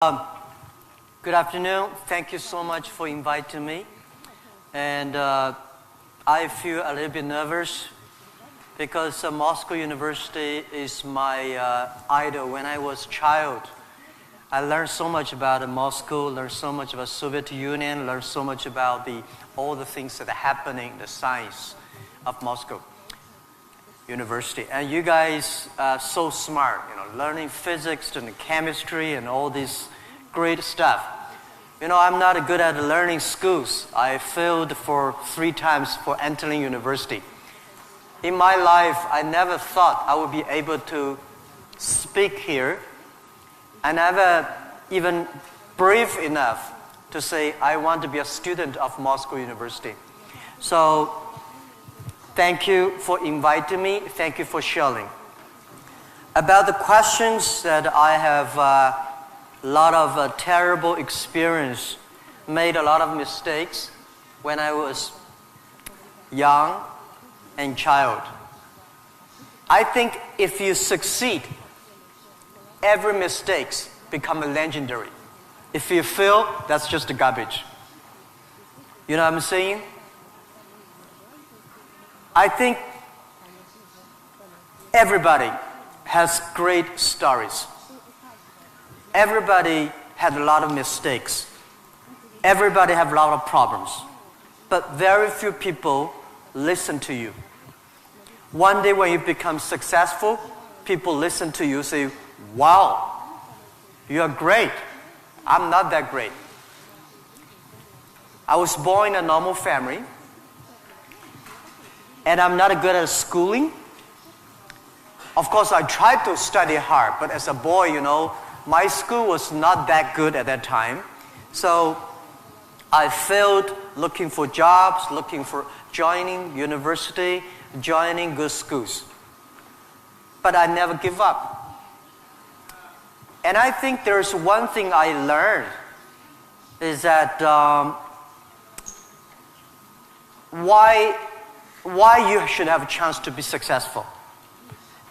Um, Good afternoon. Thank you so much for inviting me. And I feel a little bit nervous because Moscow University is my idol. When I was a child, I learned so much about Moscow, learned so much about Soviet Union, learned so much about all the things that are happening, the science of Moscow University. And you guys are so smart, learning physics and chemistry and all this great stuff. I'm not good at learning schools. I failed for 3 times for entering university. In my life, I never thought I would be able to speak here. I never even brave enough to say I want to be a student of Moscow University. So thank you for inviting me. Thank you for sharing. About the questions that I have a lot of terrible experience, made a lot of mistakes when I was young and child. I think if you succeed, every mistake becomes legendary. If you fail, that's just garbage. You know what I'm saying? I think everybody has great stories. Everybody had a lot of mistakes. Everybody have a lot of problems. But very few people listen to you. One day when you become successful, people listen to you, say, wow, you are great. I'm not that great. I was born in a normal family, and I'm not good at schooling. Of course, I tried to study hard, but as a boy, my school was not that good at that time. So I failed looking for jobs, looking for joining university, joining good schools. But I never give up. And I think there's one thing I learned is that why you should have a chance to be successful.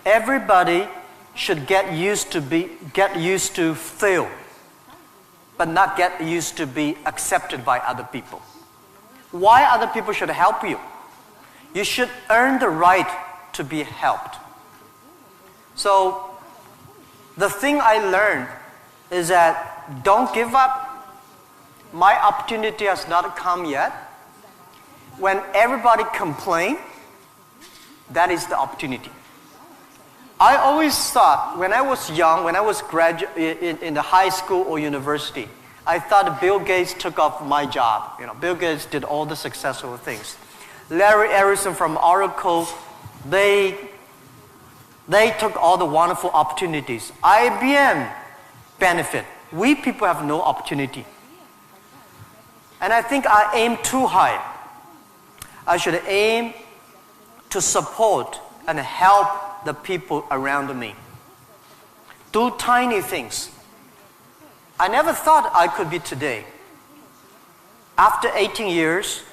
Everybody should get used to fail, but not get used to be accepted by other people. Why other people should help you? You should earn the right to be helped. So the thing I learned is that don't give up. My opportunity has not come yet. When everybody complains, that is the opportunity. I always thought, when I was young, when I was in the high school or university, I thought Bill Gates took off my job. Bill Gates did all the successful things. Larry Ellison from Oracle, they took all the wonderful opportunities. IBM benefit. We people have no opportunity. And I think I aim too high. I should aim to support and help the people around me. Do tiny things. I never thought I could be today. After 18 years,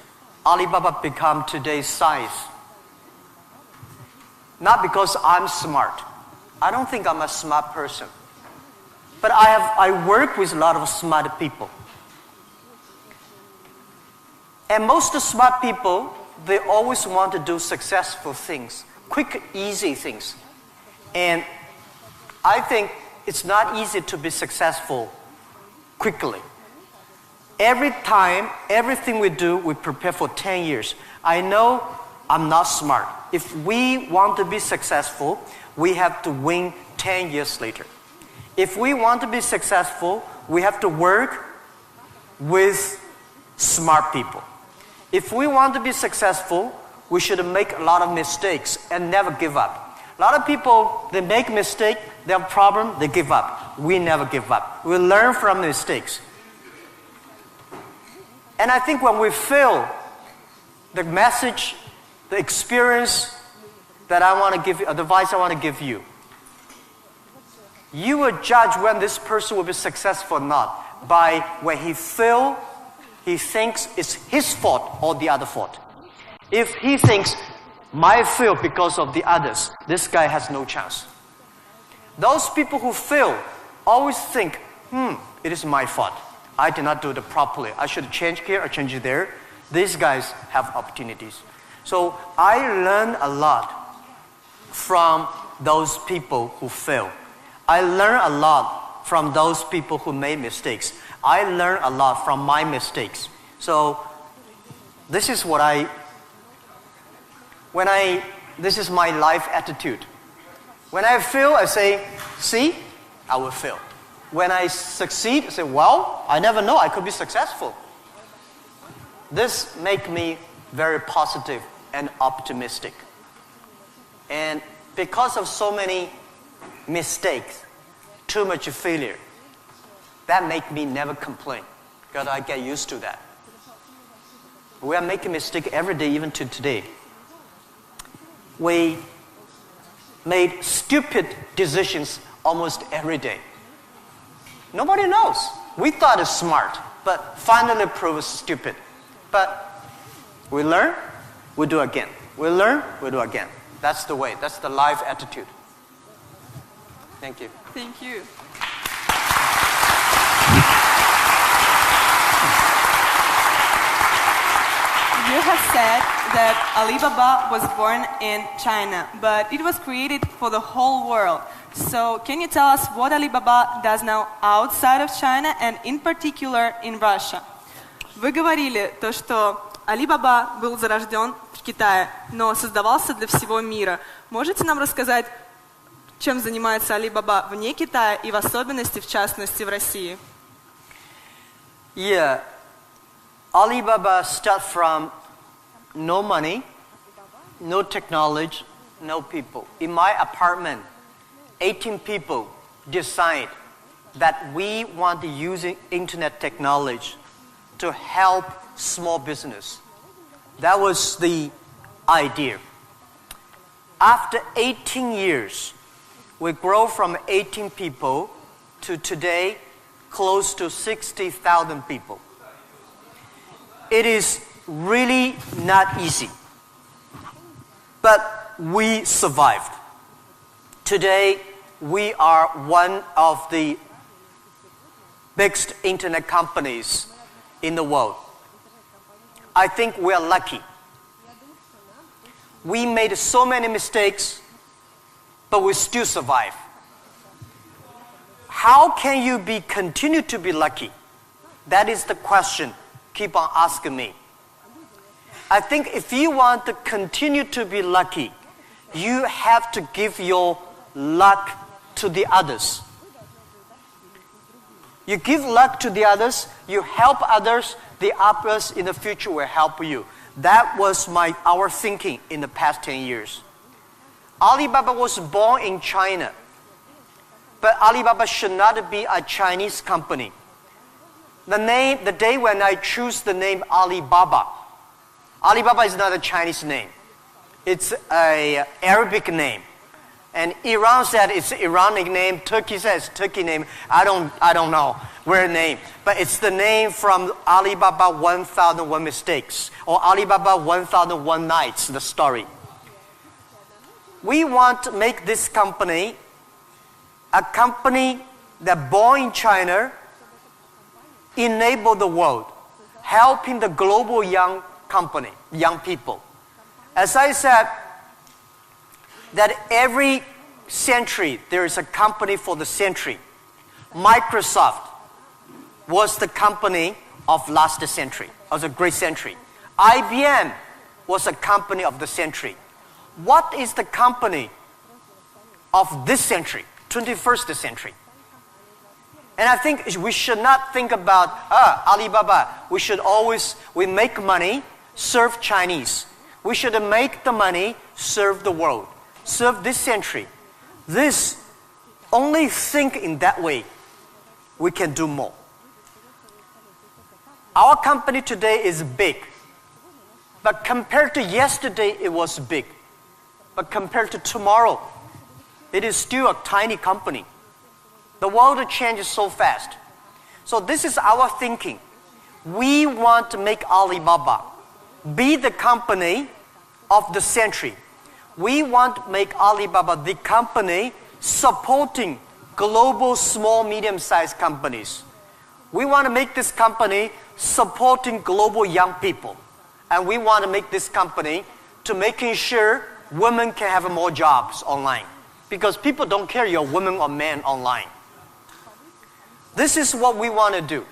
Alibaba become today's size. Not because I'm smart. I don't think I'm a smart person. But I work with a lot of smart people. And most smart people, they always want to do successful things. Quick, easy things. And I think it's not easy to be successful quickly. Every time, everything we do, we prepare for 10 years. I know I'm not smart. If we want to be successful, we have to win 10 years later. If we want to be successful, we have to work with smart people. If we want to be successful, we should make a lot of mistakes and never give up. A lot of people, they make mistakes, they have a problem, they give up. We never give up. We learn from mistakes. And I think when we fail, the message, the experience that I want to give you, advice I want to give you, you will judge when this person will be successful or not by when he fails, he thinks it's his fault or the other fault. If he thinks, my fail because of the others, this guy has no chance. Those people who fail always think, It is my fault. I did not do it properly. I should change here or change there. These guys have opportunities. So I learned a lot from those people who fail. I learned a lot from those people who made mistakes. I learned a lot from my mistakes. So this is what this is my life attitude. When I fail, I say, see, I will fail. When I succeed, I say, well, I never know, I could be successful. This makes me very positive and optimistic. And because of so many mistakes, too much failure, that makes me never complain, because I get used to that. We are making mistakes every day, even to today. We made stupid decisions almost every day. Nobody knows. We thought it's smart, but finally proved stupid. But we learn, we do again. We learn, we do again. That's the way. That's the life attitude. Thank you. Thank you. You have said that Alibaba was born in China, but it was created for the whole world. So can you tell us what Alibaba does now outside of China and in particular in Russia? Вы говорили то, что Alibaba был зарожден в Китае, но создавался для всего мира. Можете нам рассказать, чем занимается Alibaba вне Китая и в особенности, в частности, в России? Yeah. Alibaba started from no money, no technology, no people. In my apartment, 18 people decide that we want to use internet technology to help small business. That was the idea. After 18 years, we grow from 18 people to today close to 60,000 people. It is really not easy, but we survived. Today, we are one of the biggest internet companies in the world. I think we are lucky. We made so many mistakes, but we still survive. How can you continue to be lucky? That is the question. Keep on asking me. I think if you want to continue to be lucky, you have to give your luck to the others. You give luck to the others, you help others, the others in the future will help you. That was our thinking in the past 10 years. Alibaba was born in China, but Alibaba should not be a Chinese company. The day when I choose the name Alibaba, Alibaba is not a Chinese name. It's an Arabic name. And Iran said it's Iranic name. Turkey says Turkey name. I don't know where name. But it's the name from Alibaba 1001 Mistakes or Alibaba 1001 Nights, the story. We want to make this company a company that born in China, enable the world, helping the global young people. As I said, that every century there is a company for the century. Microsoft was the company of last century, of the great century. IBM was a company of the century. What is the company of this century, 21st century? And I think we should not think about Alibaba. We make money, serve Chinese. We should make the money, serve the world, serve this century. Only think in that way, we can do more. Our company today is big, but compared to yesterday, it was big. But compared to tomorrow, it is still a tiny company. The world changes so fast. So this is our thinking. We want to make Alibaba be the company of the century. We want to make Alibaba the company supporting global small, medium-sized companies. We want to make this company supporting global young people. And we want to make this company to making sure women can have more jobs online. Because people don't care you're woman or man online. This is what we want to do.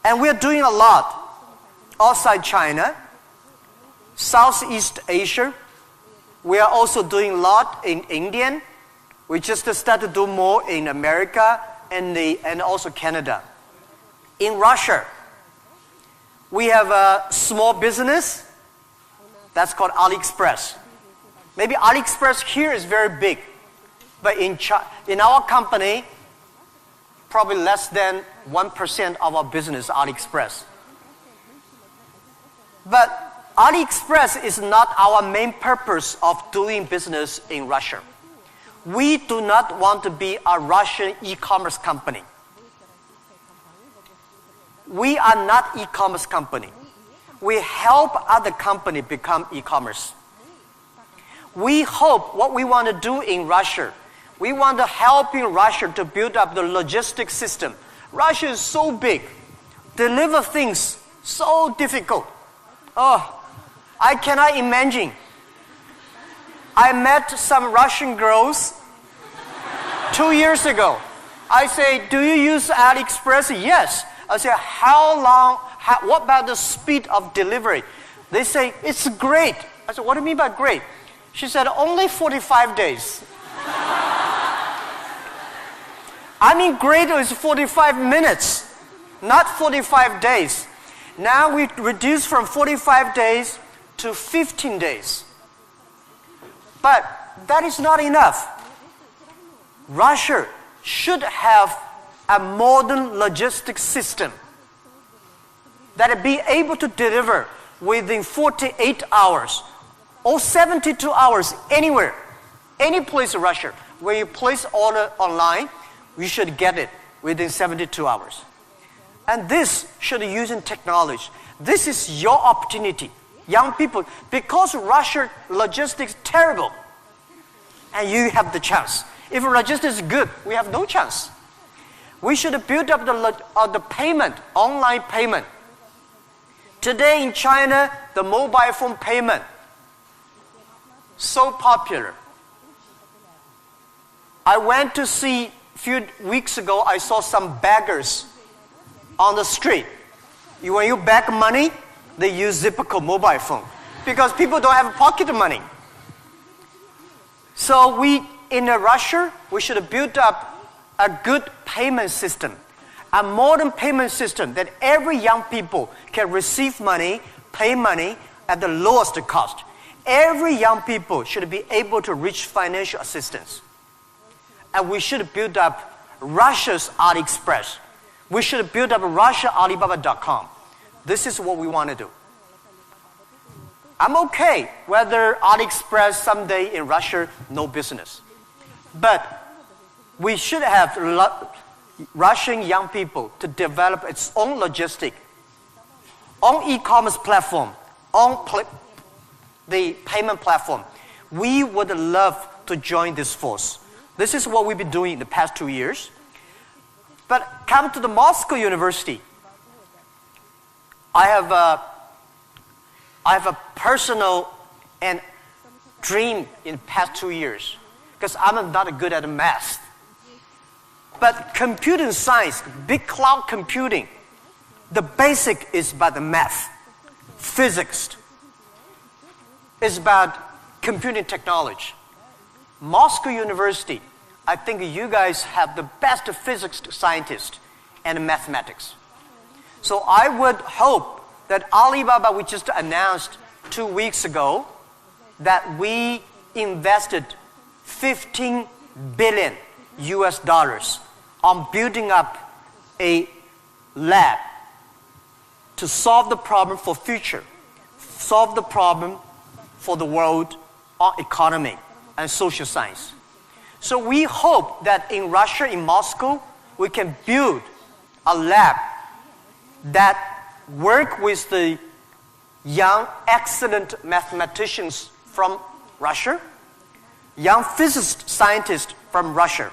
And we're doing a lot outside China, Southeast Asia. We are also doing a lot in India. We just started to do more in America and also Canada. In Russia, we have a small business that's called AliExpress. Maybe AliExpress here is very big, but in our company, probably less than 1% of our business is AliExpress. But AliExpress is not our main purpose of doing business in Russia. We do not want to be a Russian e-commerce company. We are not e-commerce company. We help other company become e-commerce. We hope what we want to do in Russia, we want to help in Russia to build up the logistics system. Russia is so big. Deliver things so difficult. Oh, I cannot imagine. I met some Russian girls 2 years ago. I say, do you use AliExpress? Yes. I say, what about the speed of delivery? They say, it's great. I said, what do you mean by great? She said, only 45 days. I mean, great is 45 minutes, not 45 days. Now we reduce from 45 days to 15 days. But that is not enough. Russia should have a modern logistics system that will be able to deliver within 48 hours or 72 hours anywhere, any place in Russia. Where you place order online, you should get it within 72 hours. And this should be using technology. This is your opportunity, young people, because Russia logistics is terrible, and you have the chance. If logistics is good, we have no chance. We should build up the payment, online payment. Today in China, the mobile phone payment, so popular. I went to see, a few weeks ago, I saw some beggars on the street. When you beg money, they use Zipco mobile phone because people don't have pocket money. So in Russia, we should build up a good payment system, a modern payment system that every young people can receive money, pay money at the lowest cost. Every young people should be able to reach financial assistance. And we should build up Russia's AliExpress. We should build up Russia Alibaba.com. This is what we want to do. I'm okay whether AliExpress someday in Russia, no business. But we should have Russian young people to develop its own logistic, own e-commerce platform, the payment platform. We would love to join this force. This is what we've been doing in the past 2 years. But come to the Moscow University. I have a personal and dream in the past 2 years because I'm not good at math. But computing science, big cloud computing, the basic is about the math, physics. It's about computing technology. Moscow University, I think you guys have the best physics scientists and mathematics. So I would hope that Alibaba, we just announced 2 weeks ago, that we invested $15 billion on building up a lab to solve the problem for future, solve the problem for the world economy and social science. So we hope that in Russia, in Moscow, we can build a lab that work with the young, excellent mathematicians from Russia, young physicist scientists from Russia.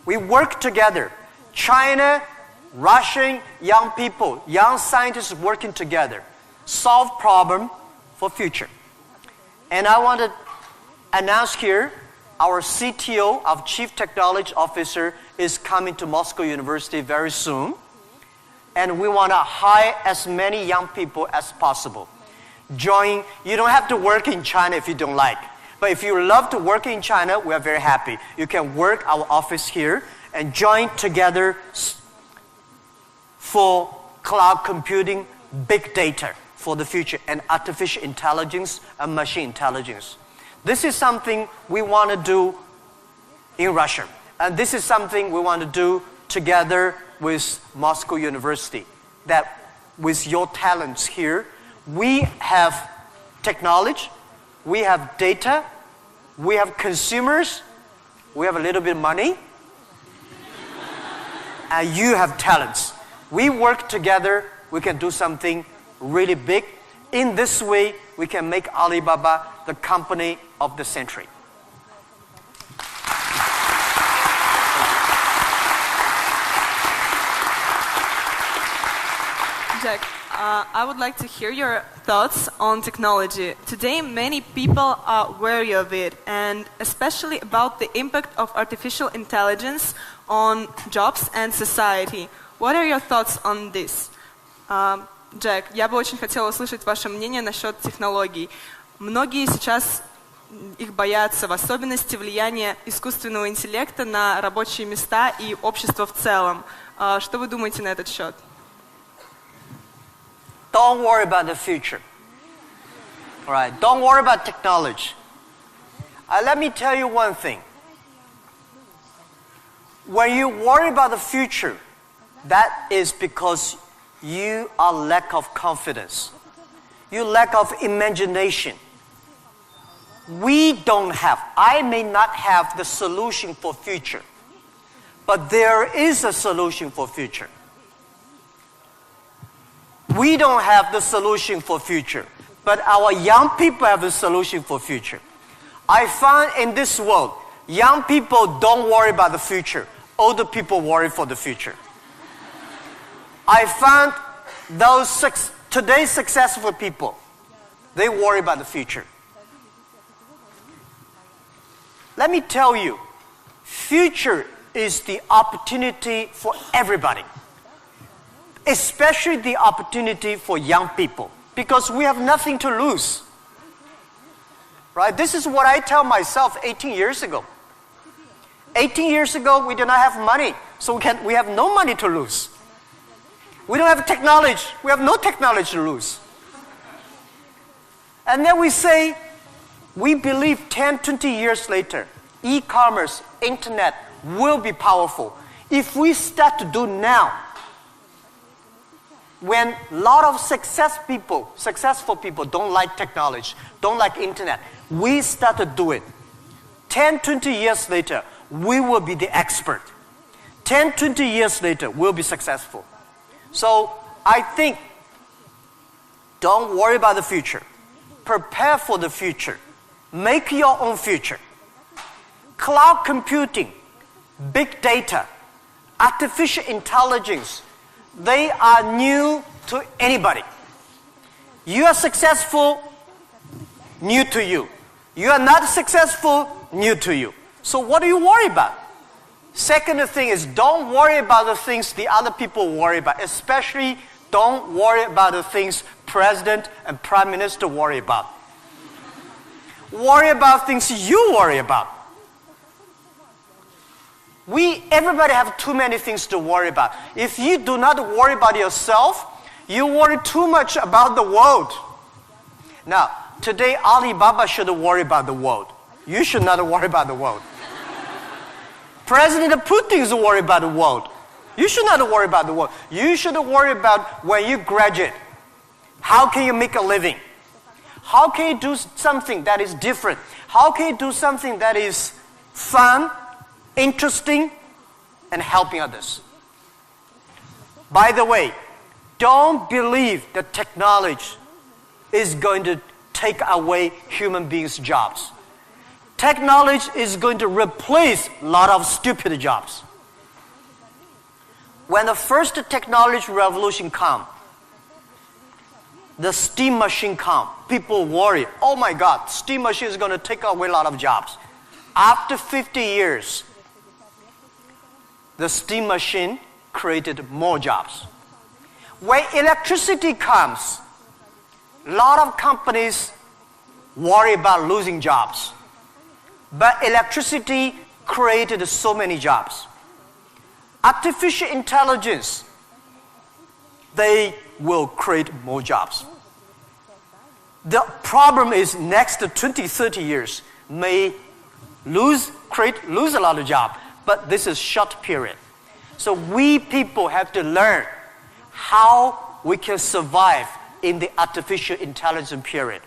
We work together. China Russian young people, young scientists working together, solve problem for future. And I want to announce here, our CTO, our Chief Technology Officer, is coming to Moscow University very soon. And we want to hire as many young people as possible. Join, you don't have to work in China if you don't like. But if you love to work in China, we are very happy. You can work our office here and join together for cloud computing, big data for the future, and artificial intelligence and machine intelligence. This is something we want to do in Russia. And this is something we want to do together with Moscow University. That with your talents here, we have technology, we have data, we have consumers, we have a little bit of money, and you have talents. We work together, we can do something really big. In this way, we can make Alibaba the company of the century. Jack, I would like to hear your thoughts on technology. Today, many people are wary of it, and especially about the impact of artificial intelligence on jobs and society. What are your thoughts on this? Джек, я бы очень хотела услышать ваше мнение насчет технологий. Многие сейчас их боятся, в особенности влияния искусственного интеллекта на рабочие места и общество в целом. Что вы думаете на этот счет? Don't worry about the future. All right, don't worry about technology. Let me tell you one thing. When you worry about the future, that is because you are lack of confidence. You lack of imagination. We don't have, I may not have the solution for future, but there is a solution for future. We don't have the solution for future, but our young people have the solution for future. I find in this world, young people don't worry about the future. Older people worry for the future. I found those today's successful people, they worry about the future. Let me tell you, future is the opportunity for everybody, especially the opportunity for young people, because we have nothing to lose. Right? This is what I tell myself 18 years ago. 18 years ago, we did not have money, so we have no money to lose. We don't have technology. We have no technology to lose. And then we say, we believe 10, 20 years later, e-commerce, internet will be powerful. If we start to do now, when a lot of successful people don't like technology, don't like internet, we start to do it. 10, 20 years later, we will be the expert. 10, 20 years later, we'll be successful. So I think, don't worry about the future. Prepare for the future. Make your own future. Cloud computing, big data, artificial intelligence, they are new to anybody. You are successful, new to you. You are not successful, new to you. So what do you worry about? Second thing is, don't worry about the things the other people worry about. Especially, don't worry about the things President and Prime Minister worry about. Worry about things you worry about. Everybody have too many things to worry about. If you do not worry about yourself, you worry too much about the world. Now, today Alibaba should worry about the world. You should not worry about the world. President Putin is worried about the world. You should not worry about the world. You should worry about when you graduate. How can you make a living? How can you do something that is different? How can you do something that is fun, interesting, and helping others? By the way, don't believe that technology is going to take away human beings' jobs. Technology is going to replace a lot of stupid jobs. when the first technology revolution come, the steam machine come, people worry, oh my God, steam machine is going to take away a lot of jobs. After 50 years, the steam machine created more jobs. When electricity comes, a lot of companies worry about losing jobs. But electricity created so many jobs. Artificial intelligence, they will create more jobs. The problem is next 20, 30 years may lose a lot of jobs, but this is short period. So we people have to learn how we can survive in the artificial intelligence period.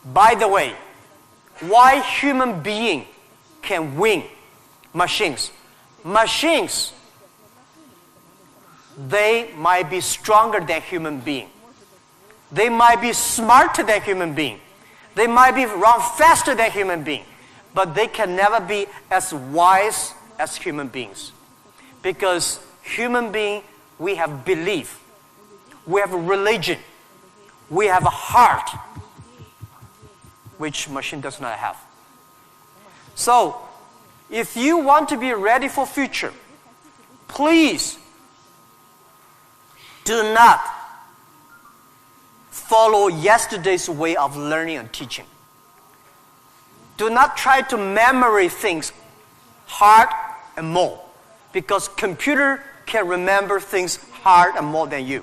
By the way, why human being can win machines? Machines, they might be stronger than human being. They might be smarter than human being. They might be run faster than human being. But they can never be as wise as human beings. Because human being, we have belief. We have a religion. We have a heart, which machine does not have. So, if you want to be ready for future, please do not follow yesterday's way of learning and teaching. Do not try to memorize things hard and more, because computer can remember things hard and more than you.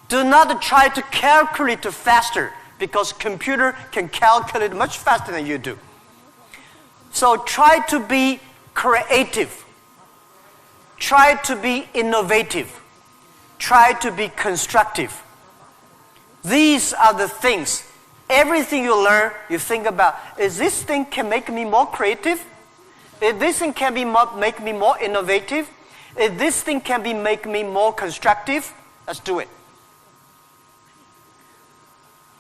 Do not try to calculate faster, because computer can calculate much faster than you do. So try to be creative. Try to be innovative. Try to be constructive. These are the things. Everything you learn, you think about, is this thing can make me more creative? Is this thing can make me more innovative? If this thing can make me more constructive, let's do it.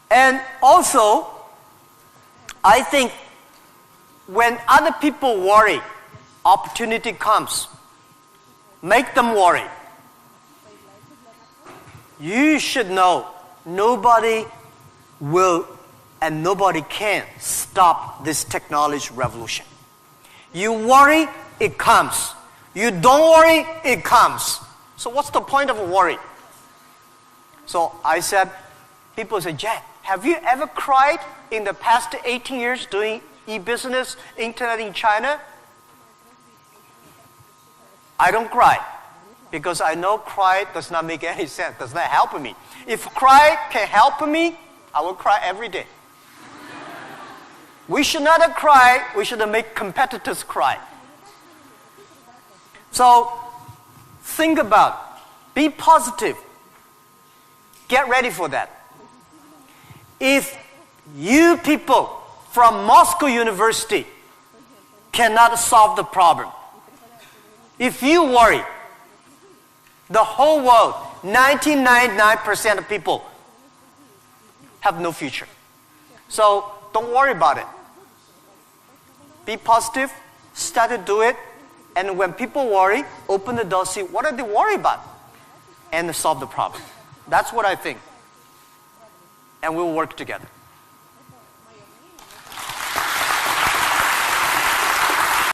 And also, I think when other people worry, opportunity comes. Make them worry. You should know nobody will and nobody can stop this technology revolution. You worry, it comes. You don't worry, it comes. So what's the point of worry? So I said, people say, Jack, have you ever cried in the past 18 years doing e-business, internet in China? I don't cry, because I know cry does not make any sense, does not help me. If cry can help me, I will cry every day. We should not cry, we should make competitors cry. So, think about, be positive, get ready for that. If you people from Moscow University cannot solve the problem, if you worry, the whole world, 99% of people have no future. So don't worry about it. Be positive, start to do it, and when people worry, open the door, see what are they worried about, and solve the problem. That's what I think. And we'll work together.